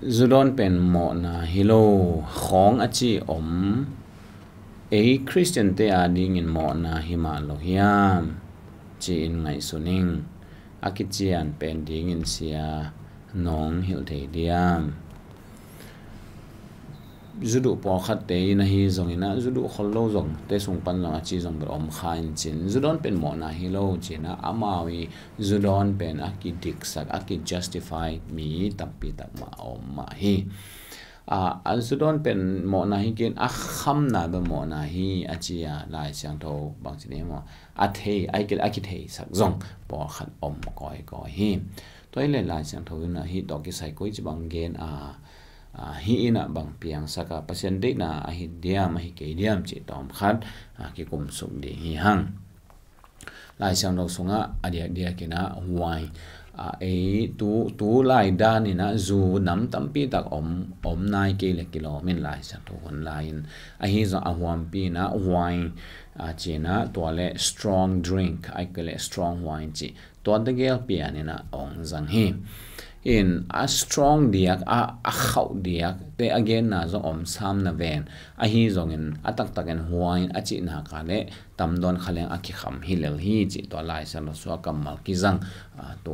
zudon pen mawhna hi lo khawng a chi awm Christian te a ding in mawhna hi ma lo hiam chi in ngai suning akichian pen ding in sia nong hil thei diam zudu po khat te na hi zong ina zudu khol lo zong te sung pan long a chi zong ber om kha in chin zudon pen mawhna hi lo china amawi zudon pen aki dik sak aki justify mi tampi tak ma om ma hi zudon pen mawhna hi kin a kham na be mawhna hi a chi a lai siang tho bang chini mo a thei ai kel aki thei sak zong po khat om koi hi toile lai siang tho na hi to ki sai koi chi bang gen hi ina bang piang saka pasien de na a hi diam hi ke diam chi tom khat ki kum suk de hi hang lai siang lo sunga dia kina huai tu lai dan ina zu nam tampi tak om nai ke le kilo min lai sa to hon lain a hi zo a huam pi na wine china to le strong drink ai ke le strong wine chi to de gel pi anina ong zang hi in a strong diak a khau diak te again na zo om sam na ven a hi zong in atak taken huain a chi na ka le tam don khaleng a ki kham hi lel hi chi to lai san lo so kamal ki zang to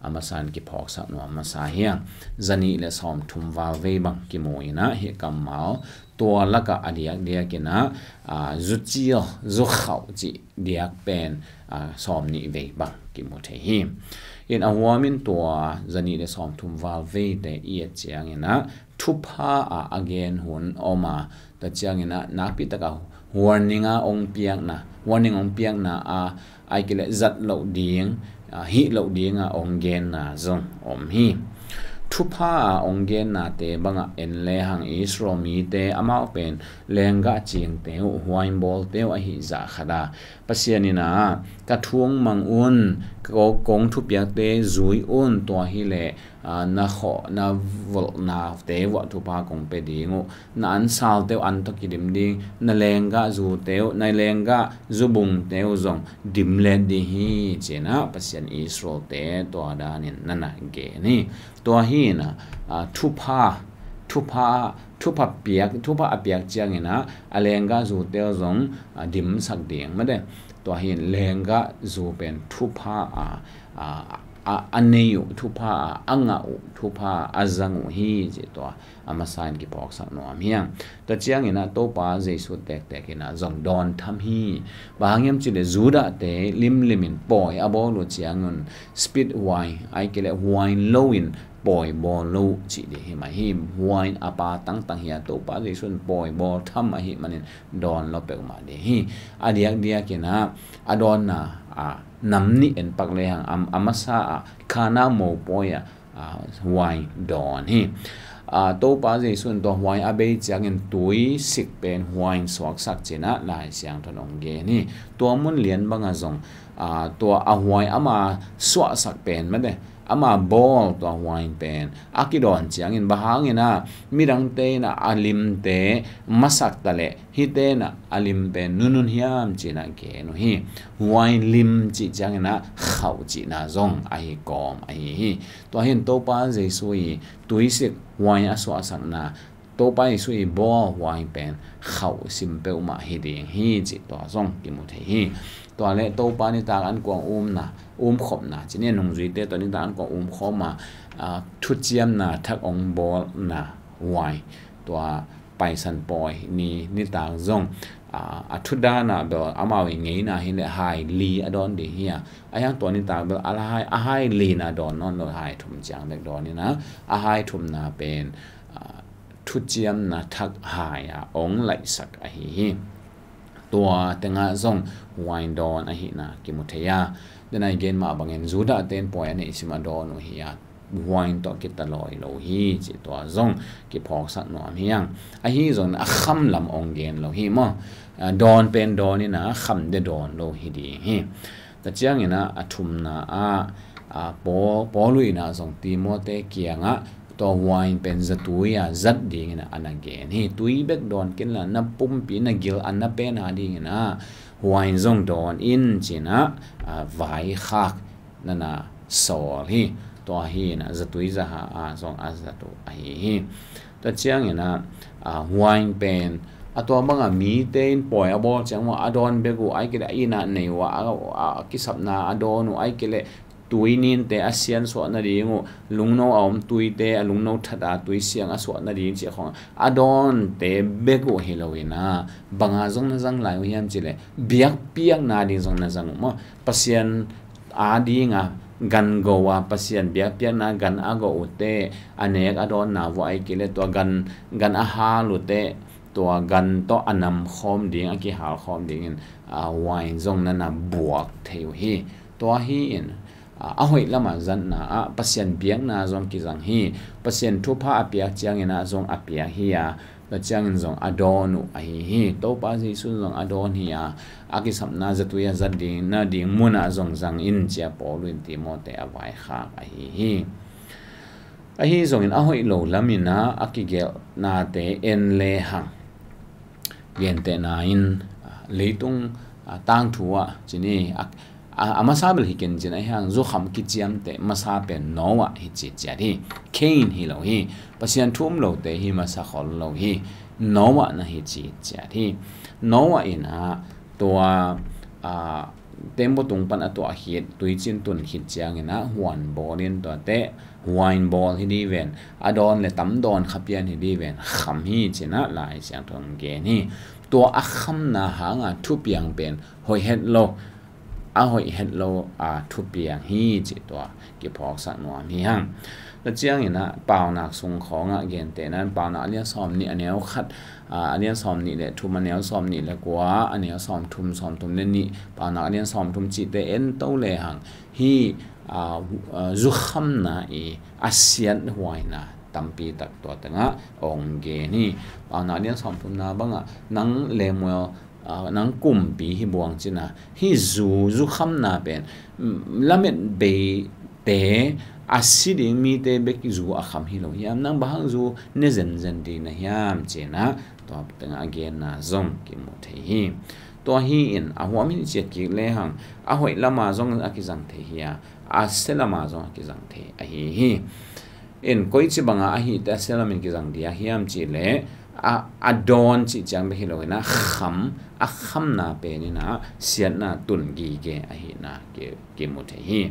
amasan ki phok sa no amasa hiang zani le som thum wa ve bang ki moina hi kamal to laka adiak dia kina zuchio zu khau chi diak pen som ni ve bang ki mo the hi in a woman to zani le som thum wal ve te i chiang ina thupa again hun oma ta chiang ina na pi ta ka warning ong piang na ai kile zat lo ding hi lo ding ong gen na zong om hi thupa ong gen na te banga en le hang isro mi te ama pen lenga ching te huain bol te a hi za khada pasianina ka thuang mang un ko kong thu pia te zui un to hi le na kho na vol na te wa thu pa kong pe dingu na an sal te an to kidim ding na lenga zu te na lenga zubung te zong dim le di hi chena pasian isro te to adanin nana ge ni to hi na thupa apiak chiang ina alenga zu te zong dim sak ding ma de to hin lenga zu pen thupa aneyu thupa anga thupa azangu hi je to amasan ki pok sak no am hiang to chiang ina to pa jesu tek ina zong don tham hi bangem chi le zuda te limin poi abo lo chiangun speed wine ai kele wine lowin poi bol lo chi de hi ma hi wine apa tang hi to pa jesu poi bol tham ma hi manin don lo pe ma de hi adiak kina adon na namni en pak le hang amasa khana mo poya wine don hi to pa je sun to wine abe changin tui sik pen wine swak sak chena lai siang thonong ge ni to mun lian banga zong to a wine ama swa sak pen ma de ama bol to wine pen akidon changin bahangina mirang te na alim te masak tale hi te na alim pen nunun hiam china ge no hi wine lim chi changina khau chi na zong ai kom ai hi to hin to pa je sui tuisik wine aswa sang na to pa sui bol wine pen khau sim pe ma hi ding hi chi to zong ki mu the hi to le to pa ni ta an kwang na khop na chine nong zui te to ni ta an ko khom ma thu chiam na thak ong bol na wine to pai san poi ni ta zong athuda na do amawi ngei na hin le hai li adon de hi ayang to ni ta be ala hai li na don non lo hai thum chang dek don ni na hai thum na pen thu chiam na thak hai ong lai sak a hi tua tenga zong wine don a hi na ki mutheya then again ma bangen zuda ten poi ani sima don no hi wine to ki ta loi lo hi chi to zong ki phok sak no am hiang a hi zon a kham lam ong gen lo hi mo don pen don ni na kham de don lo hi di hi ta chiang ina athum na po lui na zong ti mo te kianga to wine pen zatuya zat ding na anagain hi tui bek don kin la na pumpi na gil an na pen ha ding na wine zong don in china vai khak na sol hi ตัวฮีนะจะตุยจะหาซองอาจะตุฮีตัวเจียงนะวายเป็นตัวบางมีเต้นปล่อยบอลจังว่าอดอนเบกูไอ้กิเลอีน่ะในว่ากิสับนาอดอนุไอ้กิเลตุยนินเตอเซียนส่วนนั่นเองลุงโนเอาตุยเตลุงโนทัดตุยเสียงส่วนนั่นเองเจ้าของอดอนเตเบกูเฮโลวีนะบางจงนั่งจังไหลวิญญาณจิเลเบียกเปียกนาดีจงนั่งจังมั้งปัสยันอาดีงะกันโกว่าปัสยันเบียกเปียกนากันอาโกอุเตอันเอกอดอนนาว่าไอ้กิเลตัวกันอาหาลุเตตัวกันต่ออันนำคอมดิ่งอากิหาคอมดิ่งวายจงนั่นนะบวกเทวฮีตัวฮีนหอยละมาจันนะปัสยันเบียงนะจงกิจังฮีปัสยันทุพะอเปียกเจียงนะจงอเปียฮีแล้วเจียงจงอดอนุไอฮีโตปาซิสุจงอดอนฮีอากิสัมนาจตุยจัดดิ่งนะดิ่งมุนะจงจังอินเจียปอลุนติโมเตอไวขาไอฮีไอฮีจงอินหอยโลละมินะอากิเกลนาเตเอ็นเลหังเย็นเตนาอินเลยตุงตั้งถัวจีนี่มาซาเบลฮิกินจีน่าฮังจูขำกิจยามเตมาซาเป็นโนวะฮิจิจารีเคนฮิโลฮีปัศยันทุ่มโลเตฮิมาซาขอลโลฮีโนวะนะฮิจิจารีโนวะอินะตัวเต็มบตุงปันตัวฮิตตุยจินตุนฮิตจางนะหวนบอลินตัวเตไวน์บอลฮิดีเวนอดอนเลตัมดอนขับยันฮิดีเวนขำฮีจีน่าลายเสียงทงเกนี่ตัวอักขำนะหางทุบยังเป็นหอยเฮดโลหอยเฮดโลทุบยังฮีจีตัวเก็บพอกสักหน่อยมีหังแล้วเจียงนี่นะเปล่าหนักส่งของเย็นแต่นั้นเปล่าหนักเลี้ยซ้อมนี่อันนี้เอาคัดอันนี้ซ้อมนี่แหละทุมอันนี้ซ้อมนี่แหละกว่าอันนี้ซ้อมทุมเล่นนี่เปล่าหนักอันนี้ซ้อมทุมจีแต่เอ็นโตเลยหังฮีจุขำนะอาเซียนหวยนะตั้มปีตักตัวตั้งองเกนี่เปล่าหนักอันนี้ซ้อมทุมนะบ้างนังเลมัวนังกุมปีฮิบวงจีนะฮีจุขำนะเป็นละเม็ดเบเตอาศิดิมีเตเบกิจูอาคำฮิโลยามนังบางจูเนเซนเซนดีนะยามเจนะตัวตั้งเกนนะซงกิมุเทฮีตัวฮีอินหัวมินเจ็ดกิเลหังหอยละมาซงอากิจังเทฮีอาเซละมาซงอากิจังเทฮีอินก้อยจิบังฮีแต่เซละมินกิจังดีฮิยามจีเลดอนจิจังเบฮิโลนะขำนาเปนี่นะเสียนะตุนกีเกฮีนะเกมุเทฮี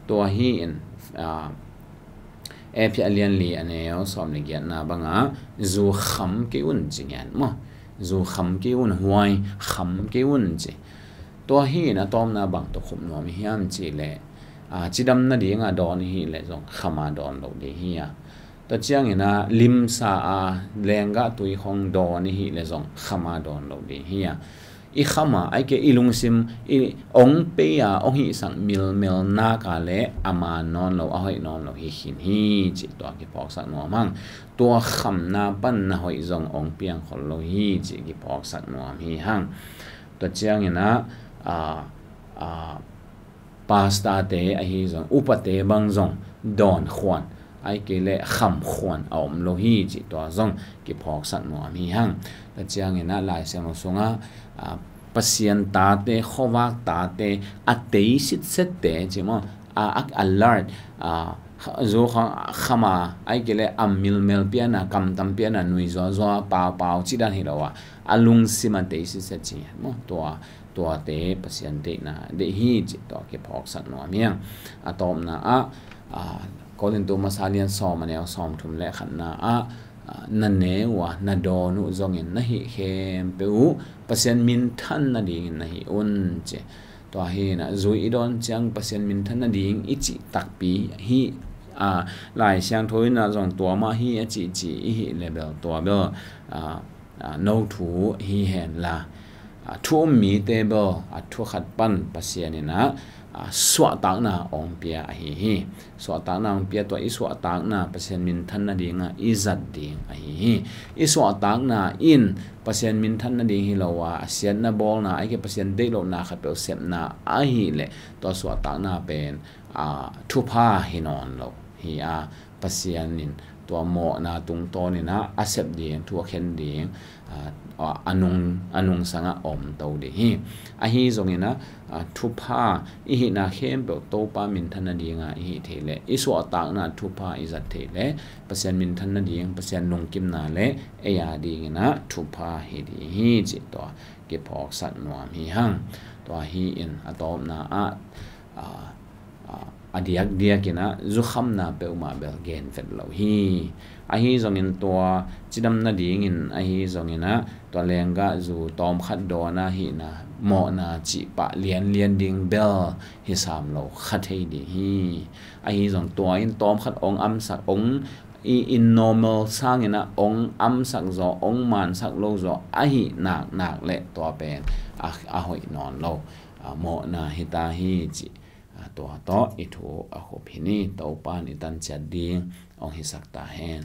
ตัวฮีอินพี่เลียนลีอันนี้เอาสอบในเกียรตินาบังจูขำกิอุ่นจริงยันมั้งจูขำกิอุ่นหวยขำกิอุ่นจีตัวฮีนะตอมนาบังตัวขุมหนวมฮิมจีเล่จีดำนาดีงาดอนฮีเล่จงขมาดอนเราดีฮีตัวเจียงนะลิมซาแรงกะตุยของดอนฮีเล่จงขมาดอนเราดีฮีอีขมาไอเกอีลุงซิมองเปียองหิสังมิลนากาเลอามานอนเราหอยนอนเราฮิหินฮีจิตัวกิปอกสักหน่อมั่งตัวขำนาปั้นนาหอยจงองเปียงของเราฮีจิกิปอกสักหน่อฮีหั่งตัวเจียงนะปาสตาเตไอฮีจงอุปเตบังจงดอนขวานไอเกเลขำขวานอมโลฮีจิตัวจงกิปอกสักหน่อฮีหั่งตัวเจียงนะลายเสียงสงปัสยันตาเตขวักตาเตอัตเตยสิทธิ์เสตเตใช่ไหมอัลลาร์จูขมาไอเกเลมิลเปียนะกำตัมเปียนะนุยจัวป่าวจิดันฮิโลวะลุงสิมันเตยสิทธิ์เสตใช่ไหมตัวเตปัสยันเตนะเดฮีจิตัวเก็บพอกสักหน่อยเมียงตอมนะก็เป็นตัวมาซาเลียนซอมมันเนี่ยซอมทุ่มเละขันนะนั่นเองว่านาดอนุจงอินนะฮิเขมเปอูเปอร์เซ็นต์มินทันนาดีนะฮิอุนเจตัวเฮนะจุยดอนจังเปอร์เซ็นต์มินทันนาดีอิจิตักปีฮิหลายเสียงทวินะจงตัวมาฮิจิฮิเลเบลตัวเบลโนทูฮิเห็นละทุ่มมีเตเบลทุกขัดปั้นเปอร์เซ็นต์นี่นะสวดตากนาองเปียฮีสวดตากนาองเปียตัวอีสวดตากนาเปอร์เซ็นต์มินทันนาดีงอีจัดดีงฮีอีสวดตากนาอินเปอร์เซ็นต์มินทันนาดีฮิโลวาเสียนนาบอลนาไอเก็เปอร์เซ็นต์ได้โลนาขับเปลเซมนาฮีเลตัวสวดตากนาเป็นทุพาฮินอนโลฮีเปอร์เซ็นต์นิน ตัวหมอนาตุงโตนี่นะอาเซบเดียงทัวเข็นเดียงอนุงสังอมโตเดฮีอาฮีจงนี่นะทุพาอีหินาเข้มเปโตปามินทันนาดีงาอีหิเทเลอิสวตากนาทุพาอิจัดเทเลเปอร์เซ็นต์มินทันนาดีงเปอร์เซ็นต์ลงกิมนาเลเอยาดีนะทุพาเฮดีฮีจิตตัวเก็บพอกสัตว์นวมฮีหังตัวฮีอินอตอมนาadiak dia kina zukham na pe uma bel gen vet lo hi a hi zongin to chidam na ding in a hi zongina to lenga zu tom khat do na hi na mo na chi pa lian ding bel hi sam lo khat hei di hi a hi zong to in tom khat ong am sak ong in normal sangina ong am sak zo ong man sak lo zo a hi nak le to pen a hoi non lo mo na hita hi chiตัวต่ออีทูอโคพินีตัวปานิตันจัดดีองหิสักตาเฮน